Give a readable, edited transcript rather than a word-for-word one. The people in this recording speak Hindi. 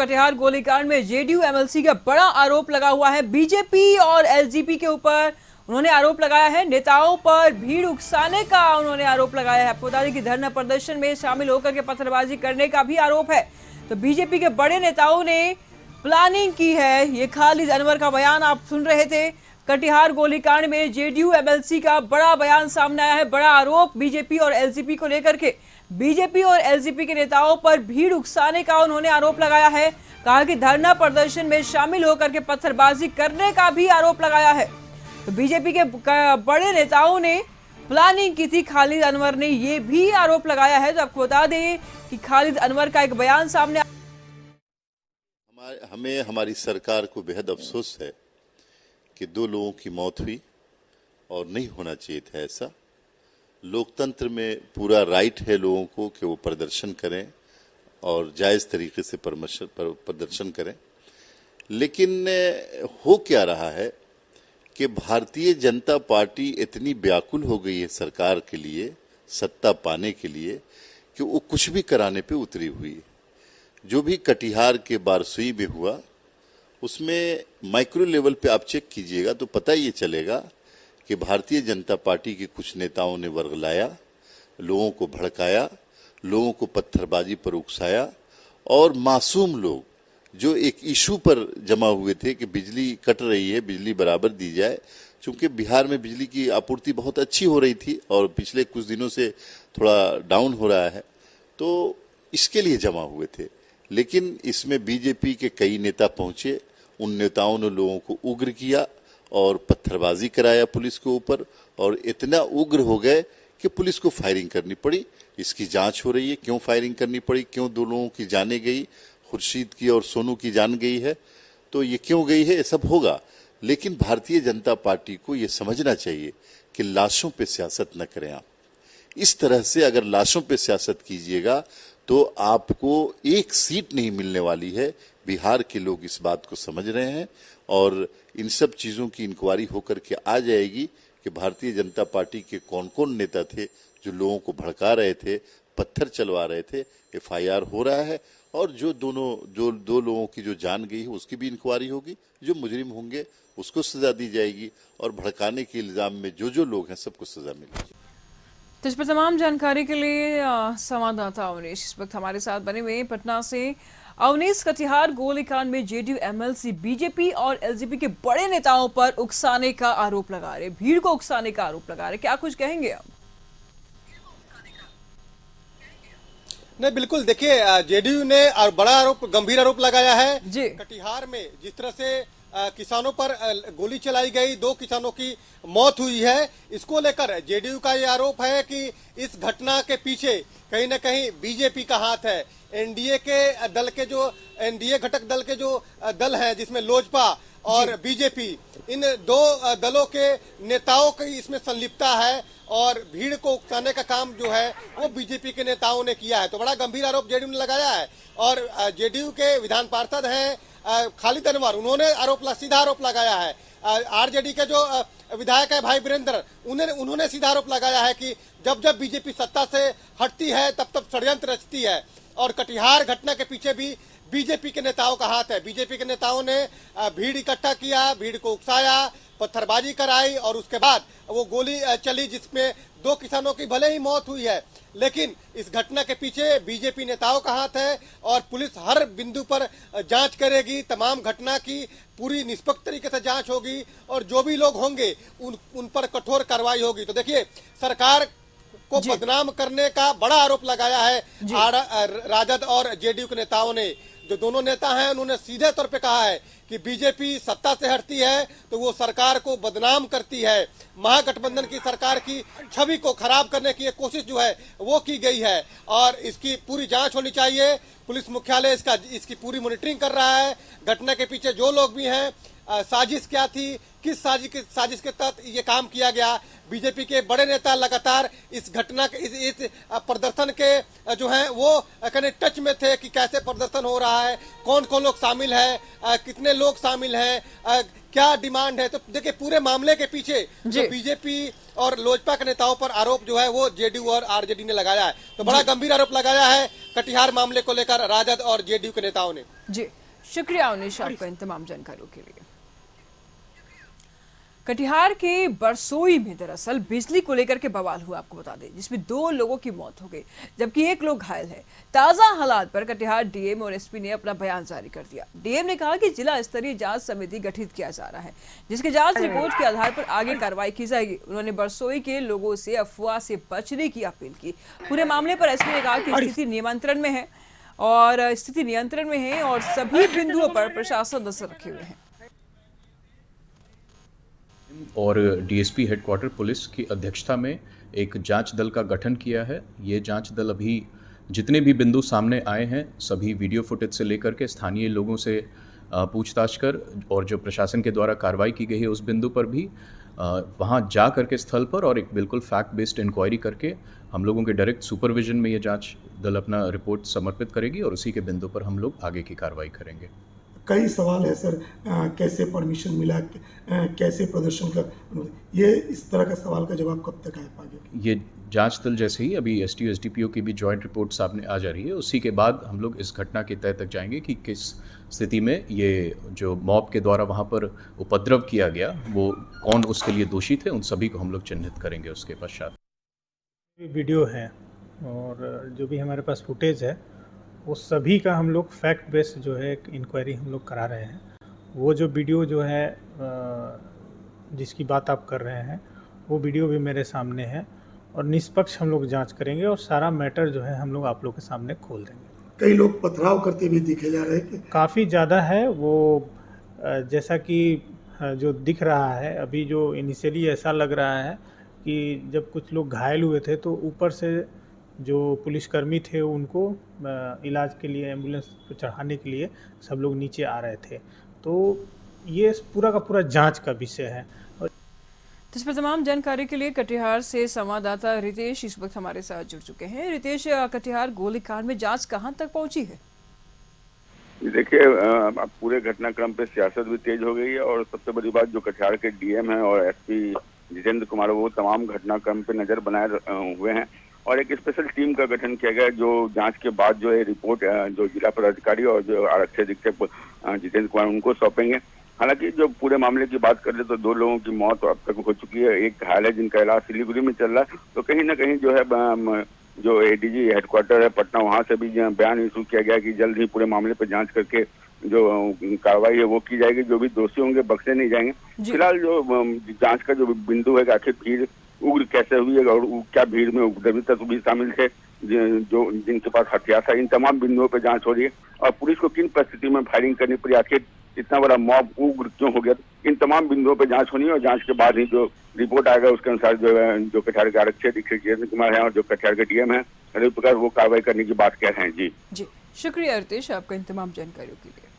कटिहार गोलीकांड में जेडीयू एमएलसी का बड़ा आरोप लगा हुआ है बीजेपी और एलजेपी के ऊपर। उन्होंने आरोप लगाया है नेताओं पर भीड़ उकसाने का उन्होंने आरोप लगाया है। आपको बता दें कि धरना प्रदर्शन में शामिल होकर के पत्थरबाजी करने का भी आरोप है। तो बीजेपी के बड़े नेताओं ने प्लानिंग की है। ये खालिद अनवर का बयान आप सुन रहे थे। कटिहार गोलीकांड में जेडीयू एमएलसी का बड़ा बयान सामने आया है, बड़ा आरोप बीजेपी और एलजेपी को लेकर के। बीजेपी और एलजेपी के नेताओं पर भीड़ उकसाने का उन्होंने आरोप लगाया है। कहा कि धरना प्रदर्शन में शामिल होकर के पत्थरबाजी करने का भी आरोप लगाया है। तो बीजेपी के बड़े नेताओं ने प्लानिंग की थी। खालिद अनवर ने यह भी आरोप लगाया है। तो आपको बता दें कि खालिद अनवर का एक बयान सामने हमें हमारी सरकार को बेहद अफसोस है कि 2 लोगों की मौत हुई और नहीं होना चाहिए था ऐसा। लोकतंत्र में पूरा राइट है लोगों को कि वो प्रदर्शन करें और जायज़ तरीके से प्रदर्शन करें। लेकिन हो क्या रहा है कि भारतीय जनता पार्टी इतनी व्याकुल हो गई है सरकार के लिए, सत्ता पाने के लिए, कि वो कुछ भी कराने पे उतरी हुई है। जो भी कटिहार के बारसुई में हुआ उसमें माइक्रो लेवल पे आप चेक कीजिएगा तो पता ये चलेगा कि भारतीय जनता पार्टी के कुछ नेताओं ने वर्गलाया, लोगों को भड़काया, लोगों को पत्थरबाजी पर उकसाया और मासूम लोग जो एक इशू पर जमा हुए थे कि बिजली कट रही है, बिजली बराबर दी जाए। चूंकि बिहार में बिजली की आपूर्ति बहुत अच्छी हो रही थी और पिछले कुछ दिनों से थोड़ा डाउन हो रहा है, तो इसके लिए जमा हुए थे। लेकिन इसमें बीजेपी के कई नेता पहुंचे, उन नेताओं ने लोगों को उग्र किया और पत्थरबाजी कराया पुलिस के ऊपर, और इतना उग्र हो गए कि पुलिस को फायरिंग करनी पड़ी। इसकी जांच हो रही है, क्यों फायरिंग करनी पड़ी, क्यों 2 लोगों की जाने गई, खुर्शीद की और सोनू की जान गई है, तो ये क्यों गई है, ये सब होगा। लेकिन भारतीय जनता पार्टी को ये समझना चाहिए कि लाशों पे सियासत न करें आप। इस तरह से अगर लाशों पे सियासत कीजिएगा तो आपको एक सीट नहीं मिलने वाली है। बिहार के लोग इस बात को समझ रहे हैं और इन सब चीजों की इंक्वायरी होकर के आ जाएगी कि भारतीय जनता पार्टी के कौन कौन नेता थे जो लोगों को भड़का रहे थे, पत्थर चलवा रहे थे। एफआईआर हो रहा है और जो 2 लोगों की जो जान गई है उसकी भी इंक्वायरी होगी। जो मुजरिम होंगे उसको सजा दी जाएगी और भड़काने के इल्जाम में जो लोग हैं सबको सजा मिलेगी। तो इस पर तमाम जानकारी के लिए संवाददाता अवनीश इस वक्त हमारे साथ बने हुए पटना से। अवनीश, कटिहार गोलीकांड में जेडीयू एमएलसी बीजेपी और एलजेपी के बड़े नेताओं पर उकसाने का आरोप लगा रहे, भीड़ को उकसाने का आरोप लगा रहे, क्या कुछ कहेंगे आप? नहीं, बिल्कुल। देखिए, जेडीयू ने और बड़ा आरोप, गंभीर आरोप लगाया है जी। कटिहार में जिस तरह से किसानों पर गोली चलाई गई, 2 किसानों की मौत हुई है, इसको लेकर जेडीयू का ये आरोप है कि इस घटना के पीछे कहीं न कहीं बीजेपी का हाथ है। एनडीए के दल के जो एनडीए घटक दल के जो दल हैं जिसमें लोजपा और बीजेपी, इन 2 दलों के नेताओं की इसमें संलिप्तता है और भीड़ को उकसाने का काम जो है वो बीजेपी के नेताओं ने किया है। तो बड़ा गंभीर आरोप जेडीयू ने लगाया है। और जेडीयू के विधान पार्षद हैं खालिद अनवर, उन्होंने सीधा आरोप लगाया है। आरजेडी के जो विधायक है भाई वीरेंद्र, उन्होंने सीधा आरोप लगाया है कि जब जब बीजेपी सत्ता से हटती है तब तब षड्यंत्र रचती है। और कटिहार घटना के पीछे भी बीजेपी के नेताओं का हाथ है। बीजेपी के नेताओं ने भीड़ इकट्ठा किया, भीड़ को उकसाया, पत्थरबाजी कराई और उसके बाद वो गोली चली जिसमें 2 किसानों की भले ही मौत हुई है, लेकिन इस घटना के पीछे बीजेपी नेताओं का हाथ है और पुलिस हर बिंदु पर जांच करेगी। तमाम घटना की पूरी निष्पक्ष तरीके से जांच होगी और जो भी लोग होंगे उन पर कठोर कार्रवाई होगी। तो देखिए, सरकार को बदनाम करने का बड़ा आरोप लगाया है राजद और जेडीयू के नेताओं ने। जो दोनों नेता हैं उन्होंने सीधे तौर पे कहा है कि बीजेपी सत्ता से हटती है तो वो सरकार को बदनाम करती है। महागठबंधन की सरकार की छवि को खराब करने की कोशिश जो है वो की गई है और इसकी पूरी जांच होनी चाहिए। पुलिस मुख्यालय इसकी पूरी मॉनिटरिंग कर रहा है। घटना के पीछे जो लोग भी हैं, साजिश क्या थी, किस साजिश के तहत ये काम किया गया। बीजेपी के बड़े नेता लगातार इस घटना के इस प्रदर्शन के जो है वो कहने टच में थे कि कैसे प्रदर्शन हो रहा है, कौन कौन लोग शामिल है, कितने लोग शामिल हैं, क्या डिमांड है। तो देखिए पूरे मामले के पीछे जो बीजेपी और लोजपा के नेताओं पर आरोप जो है वो जेडीयू और आरजेडी ने लगाया है। तो बड़ा गंभीर आरोप लगाया है कटिहार मामले को लेकर राजद और जेडीयू के नेताओं ने। जी शुक्रिया उनिश आपका इन तमाम जानकारियों के लिए। कटिहार के बरसोई में दरअसल बिजली को लेकर के बवाल हुआ, आपको बता दें, जिसमें 2 लोगों की मौत हो गई जबकि 1 लोग घायल है। ताजा हालात पर कटिहार डीएम और एसपी ने अपना बयान जारी कर दिया। डीएम ने कहा कि जिला स्तरीय जांच समिति गठित किया जा रहा है, जिसके जांच रिपोर्ट के आधार पर आगे कार्रवाई की जाएगी। उन्होंने बरसोई के लोगों से अफवाह से बचने की अपील की। पूरे मामले पर एसपी ने कहा कि स्थिति नियंत्रण में है और सभी बिंदुओं पर प्रशासन नजर रखे हुए हैं। और डीएसपी हेडक्वार्टर पुलिस की अध्यक्षता में एक जांच दल का गठन किया है। ये जांच दल अभी जितने भी बिंदु सामने आए हैं सभी वीडियो फुटेज से लेकर के स्थानीय लोगों से पूछताछ कर और जो प्रशासन के द्वारा कार्रवाई की गई है उस बिंदु पर भी वहाँ जा करके स्थल पर और एक बिल्कुल फैक्ट बेस्ड इंक्वायरी करके हम लोगों के डायरेक्ट सुपरविजन में ये जांच दल अपना रिपोर्ट समर्पित करेगी और उसी के बिंदु पर हम लोग आगे की कार्रवाई करेंगे। कई सवाल है सर, कैसे परमिशन मिला, कैसे प्रदर्शन का, ये इस तरह का सवाल का जवाब कब तक आ पाएगा? ये जांच दल जैसे ही अभी एसटीओ एसडीपीओ की भी जॉइंट रिपोर्ट सामने आ जा रही है, उसी के बाद हम लोग इस घटना के तय तक जाएंगे कि किस स्थिति में ये जो मॉब के द्वारा वहाँ पर उपद्रव किया गया वो कौन उसके लिए दोषी थे, उन सभी को हम लोग चिन्हित करेंगे। उसके पश्चात वीडियो है और जो भी हमारे पास फुटेज है वो सभी का हम लोग फैक्ट बेस्ड जो है इंक्वायरी हम लोग करा रहे हैं। वो जो वीडियो जो है जिसकी बात आप कर रहे हैं वो वीडियो भी मेरे सामने है और निष्पक्ष हम लोग जांच करेंगे और सारा मैटर जो है हम लोग आप लोग के सामने खोल देंगे। कई लोग पथराव करते भी दिखे जा रहे हैं कि काफ़ी ज़्यादा है वो, जैसा कि जो दिख रहा है अभी, जो इनिशियली ऐसा लग रहा है कि जब कुछ लोग घायल हुए थे तो ऊपर से जो पुलिसकर्मी थे उनको इलाज के लिए एम्बुलेंस पे चढ़ाने के लिए सब लोग नीचे आ रहे थे। तो ये पूरा का पूरा जांच का विषय है। इस पर तमाम जानकारी के लिए कटिहार से संवाददाता रितेश इस वक्त हमारे साथ जुड़ चुके हैं। रितेश, कटिहार गोलीकांड में जांच कहां तक पहुंची है? देखिए, पूरे घटनाक्रम पे सियासत भी तेज हो गई है और सबसे बड़ी बात जो कटिहार के डीएम है और एसपी जितेंद्र कुमार वो तमाम घटनाक्रम पे नजर बनाए हुए हैं और एक स्पेशल टीम का गठन किया गया जो जांच के बाद जो है रिपोर्ट जो जिला पदाधिकारी और जो आरक्षी अधीक्षक जितेंद्र कुमार उनको सौंपेंगे। हालांकि जो पूरे मामले की बात करें तो 2 लोगों की मौत अब तक हो चुकी है, एक घायल है जिनका इलाज सिलीगुड़ी में चल रहा है। तो कहीं ना कहीं जो है जो एडीजी हेडक्वार्टर है पटना वहाँ से भी बयान इशू किया गया कि जल्द ही पूरे मामले पर जाँच करके जो कार्रवाई है वो की जाएगी, जो भी दोषी होंगे बख्शे नहीं जाएंगे। फिलहाल जो जांच का जो बिंदु है आखिर भीड़ उग्र कैसे हुई है और क्या भीड़ में उपद्रवी भी शामिल थे जो जिनके पास हथियार था, इन तमाम बिंदुओं पर जांच हो रही है और पुलिस को किन परिस्थिति में फायरिंग करनी पड़ी, आखिर इतना बड़ा मॉब उग्र क्यों हो गया, इन तमाम बिंदुओं पर जांच होनी है और जांच के बाद ही जो रिपोर्ट आएगा उसके अनुसार जो है जो कटिहार के आरक्षी अधीक्षक जितेंद्र कुमार है और जो कटिहार के डीएम है रवि प्रकाश वो कार्रवाई करने की बात कह रहे हैं। जी शुक्रिया रितेश आपका इन तमाम जानकारियों के लिए।